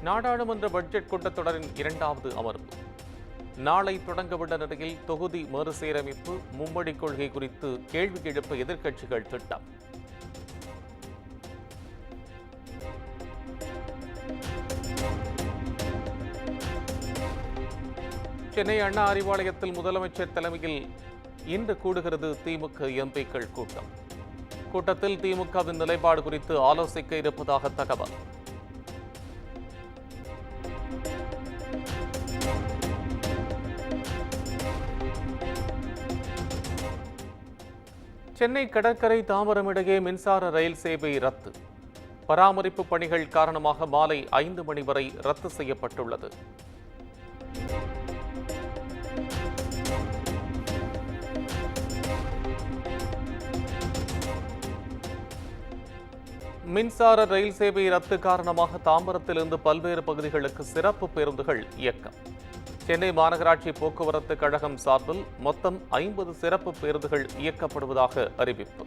நாடாளுமன்ற பட்ஜெட் கூட்டத்தொடரின் இரண்டாவது அமர்வு நாளை தொடங்கவுள்ள நிலையில் தொகுதி மறுசீரமைப்பு மும்மொழி கொள்கை குறித்து கேள்வி எழுப்ப எதிர்க்கட்சிகள் திட்டம். சென்னை அண்ணா அறிவாலயத்தில் முதலமைச்சர் தலைமையில் இன்று கூடுகிறது திமுக எம்பிக்கள் கூட்டம். கூட்டத்தில் திமுகவின் நிலைப்பாடு குறித்து ஆலோசிக்க இருப்பதாக தகவல். சென்னை கடற்கரை தாம்பரம் இடையே மின்சார ரயில் சேவை ரத்து. பராமரிப்பு பணிகள் காரணமாக மாலை 5 மணி வரை ரத்து செய்யப்பட்டுள்ளது. மின்சார ரயில் சேவை ரத்து காரணமாக தாம்பரத்திலிருந்து பல்வேறு பகுதிகளுக்கு சிறப்பு பேருந்துகள் இயக்கம். சென்னை மாநகராட்சி போக்குவரத்து கழகம் சார்பில் மொத்தம் 50 சிறப்பு பேருந்துகள் இயக்கப்படுவதாக அறிவிப்பு.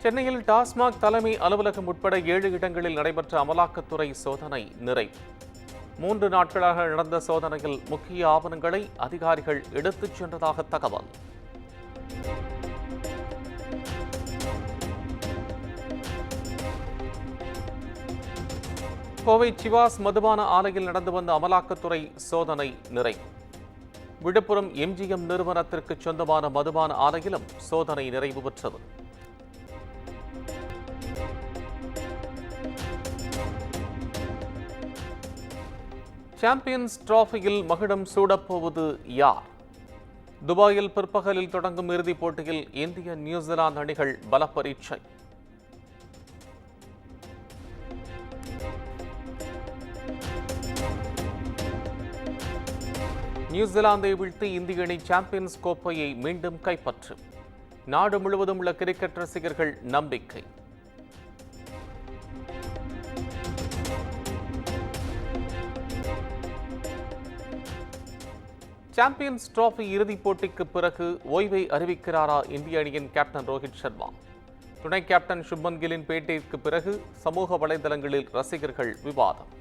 சென்னையில் டாஸ்மாக் தலைமை அலுவலகம் உட்பட 7 இடங்களில் நடைபெற்ற அமலாக்கத்துறை சோதனை நிறைவு. 3 நாட்களாக நடந்த சோதனையில் முக்கிய ஆவணங்களை அதிகாரிகள் எடுத்துச் சென்றதாக தகவல். கோவை சிவாஸ் மதுபான ஆலையில் நடந்து வந்த அமலாக்கத்துறை சோதனை நிறைவு. விழுப்புரம் MGM நிறுவனத்திற்கு சொந்தமான மதுபான ஆலையிலும் சோதனை நிறைவு பெற்றது. சாம்பியன்ஸ் டிராபியில் மகுடம் சூடப்போவது யார்? துபாயில் பிற்பகலில் தொடங்கும் இறுதிப் போட்டியில் இந்திய நியூசிலாந்து அணிகள் பல பரீட்சை. நியூசிலாந்தை வீழ்த்தி இந்திய அணி சாம்பியன்ஸ் கோப்பையை மீண்டும் கைப்பற்றும். நாடு முழுவதும் உள்ள கிரிக்கெட் ரசிகர்கள் நம்பிக்கை. சாம்பியன்ஸ் டிராபி இறுதிப் போட்டிக்கு பிறகு ஓய்வை அறிவிக்கிறாரா இந்திய அணியின் கேப்டன் ரோஹித் சர்மா? துணை கேப்டன் சுப்மன் கில்லின் பேட்டிக்கு பிறகு சமூக வலைதளங்களில் ரசிகர்கள் விவாதம்.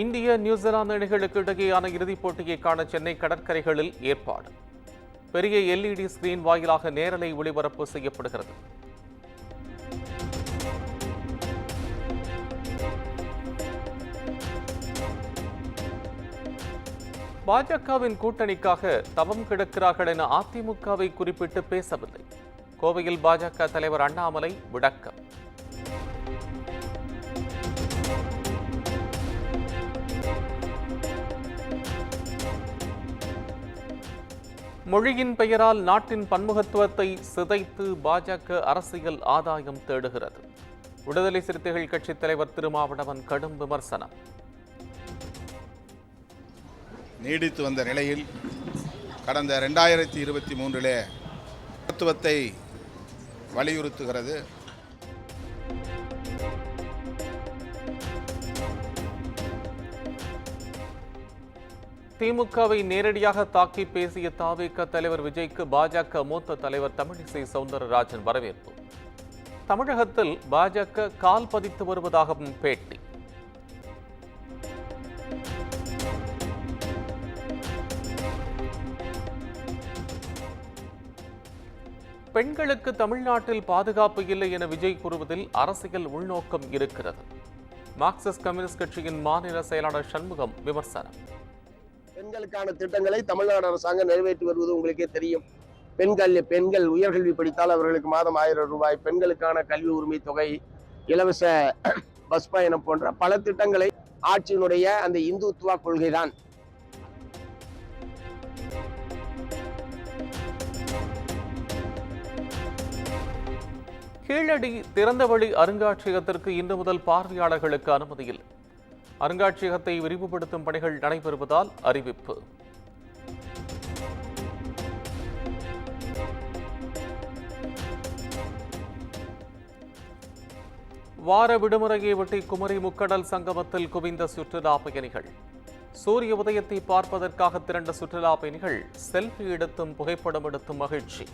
இந்திய நியூசிலாந்து அணிகளுக்கு இடையேயான இறுதிப் போட்டியை காண சென்னை கடற்கரைகளில் ஏற்பாடு. பெரிய LED ஸ்கிரீன் வாயிலாக நேரலை ஒளிபரப்பு செய்யப்படுகிறது. பாஜகவின் கூட்டணிக்காக தவம் கிடக்கிறார்கள் என அதிமுகவை குறிப்பிட்டு பேசவில்லை. கோவையில் பாஜக தலைவர் அண்ணாமலை விளக்கம். மொழியின் பெயரால் நாட்டின் பன்முகத்துவத்தை சிதைத்து பாஜக அரசியல் ஆதாயம் தேடுகிறது. விடுதலை சிறுத்தைகள் கட்சித் தலைவர் திருமாவளவன் கடும் விமர்சனம். நீடித்து வந்த நிலையில் கடந்த 2023 தத்துவத்தை வலியுறுத்துகிறது. திமுகவை நேரடியாக தாக்கி பேசிய தவிக தலைவர் விஜய்க்கு பாஜக மூத்த தலைவர் தமிழிசை சவுந்தரராஜன் வரவேற்பு. தமிழகத்தில் பாஜக கால் பதித்து வருவதாகவும் பேட்டி. பெண்களுக்கு தமிழ்நாட்டில் பாதுகாப்பு இல்லை என விஜய் கூறுவதில் அரசியல் உள்நோக்கம் இருக்கிறது. மார்க்சிஸ்ட் கம்யூனிஸ்ட் கட்சியின் மாநில செயலாளர் சண்முகம் விமர்சனம். பெண்களுக்கான திட்டங்களை தமிழ்நாடு அரசாங்கம் நிறைவேற்றி வருவது உங்களுக்கே தெரியும். பெண்கள் உயர்கல்வி படித்தால் அவர்களுக்கு மாதம் 1000 ரூபாய், பெண்களுக்கான கல்வி உரிமை தொகை, இலவச பஸ் பயணம் போன்ற பல திட்டங்களை ஆட்சியினுடைய அந்த இந்துத்துவா கொள்கைதான். கீழடி திறந்தவெளி அருங்காட்சியகத்திற்கு இன்று முதல் பார்வையாளர்களுக்கு அனுமதி இல்லை. அருங்காட்சியகத்தை விரிவுபடுத்தும் பணிகள் நடைபெறுவதால் அறிவிப்பு. வார விடுமுறையை ஒட்டி குமரி முக்கடல் சங்கமத்தில் குவிந்த சுற்றுலா பயணிகள். சூரிய உதயத்தை பார்ப்பதற்காக திரண்ட சுற்றுலா பயணிகள் செல்ஃபி எடுத்தும் புகைப்படம் எடுத்தும் மகிழ்ச்சி.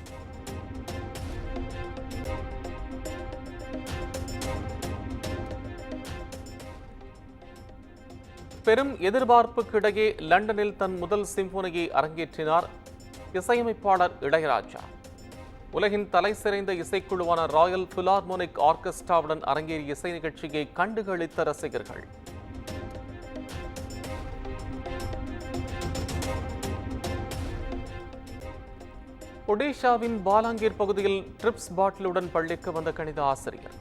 பெரும் எதிர்பார்ப்புக்கிடையே லண்டனில் தன் முதல் சிம்பொனியை அரங்கேற்றினார் இசையமைப்பாளர் இளையராஜா. உலகின் தலைசிறந்த இசைக்குழுவான ராயல் பிலார்மோனிக் ஆர்கெஸ்ட்ராவுடன் அரங்கேறிய இசை நிகழ்ச்சியை கண்டுகளித்த ரசிகர்கள். ஒடிஷாவின் பாலாங்கீர் பகுதியில் ட்ரிப்ஸ் பாட்டிலுடன் பள்ளிக்கு வந்த கணித ஆசிரியர்.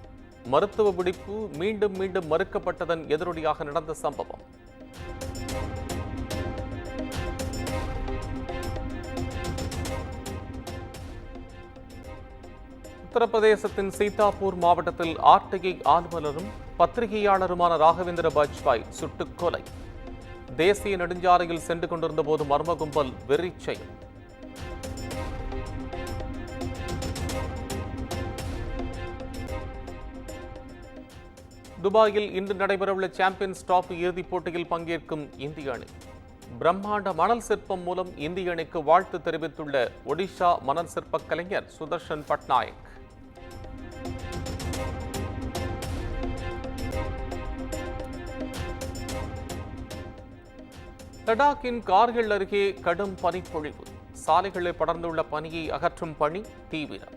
மருத்துவ பிடிப்பு மீண்டும் மீண்டும் மறுக்கப்பட்டதன் எதிரொலியாக நடந்த சம்பவம். உத்தரப்பிரதேசத்தின் சீதாப்பூர் மாவட்டத்தில் ஆர்டிஐ ஆளுநரும் பத்திரிகையாளருமான ராகவேந்திர பாஜ்பாய் சுட்டுக் கொலை. தேசிய நெடுஞ்சாலையில் சென்று கொண்டிருந்த போது மர்ம கும்பல் வெறிச்செயல். துபாயில் இன்று நடைபெறவுள்ள சாம்பியன்ஸ் டிராபி இறுதிப் போட்டியில் பங்கேற்கும் இந்திய அணி. பிரம்மாண்ட மணல் சிற்பம் மூலம் இந்திய அணிக்கு வாழ்த்து தெரிவித்துள்ள ஒடிஷா மணல் சிற்ப கலைஞர் சுதர்ஷன் பட்நாயக். லடாக்கின் கார்கில் அருகே கடும் பனிப்பொழிவு. சாலைகளில் படர்ந்துள்ள பனியை அகற்றும் பணி தீவிரம்.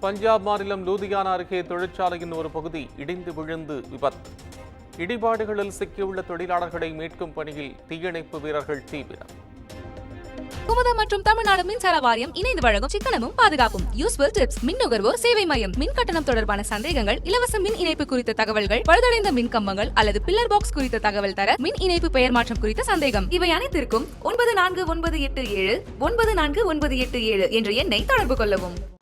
பஞ்சாப் மாநிலம் லூதியானா அருகே தொழிற்சாலையின் ஒரு பகுதி இடிந்து விழுந்து விபத்து. இடிபாடுகளில் சிக்கியுள்ள தொழிலாளர்களை மீட்கும் பணியில் தீயணைப்பு வீரர்கள் தீவிரம். குமுதம் மற்றும் தமிழ்நாடு மின்சார வாரியம் இணைந்து வழங்கும் சிக்கனமும் பாதுகாப்பும் யூஸ்ஃபுல் டிப்ஸ். மின் நுகர்வோர் சேவை மையம். மின் கட்டணம் தொடர்பான சந்தேகங்கள், இலவச மின் இணைப்பு குறித்த தகவல்கள், பழுதடைந்த மின் கம்பங்கள் அல்லது பில்லர் பாக்ஸ் குறித்த தகவல் தர, மின் இணைப்பு பெயர் மாற்றம் குறித்த சந்தேகம், இவை அனைத்திற்கும் 9497 9497 என்ற எண்ணை தொடர்பு கொள்ளவும்.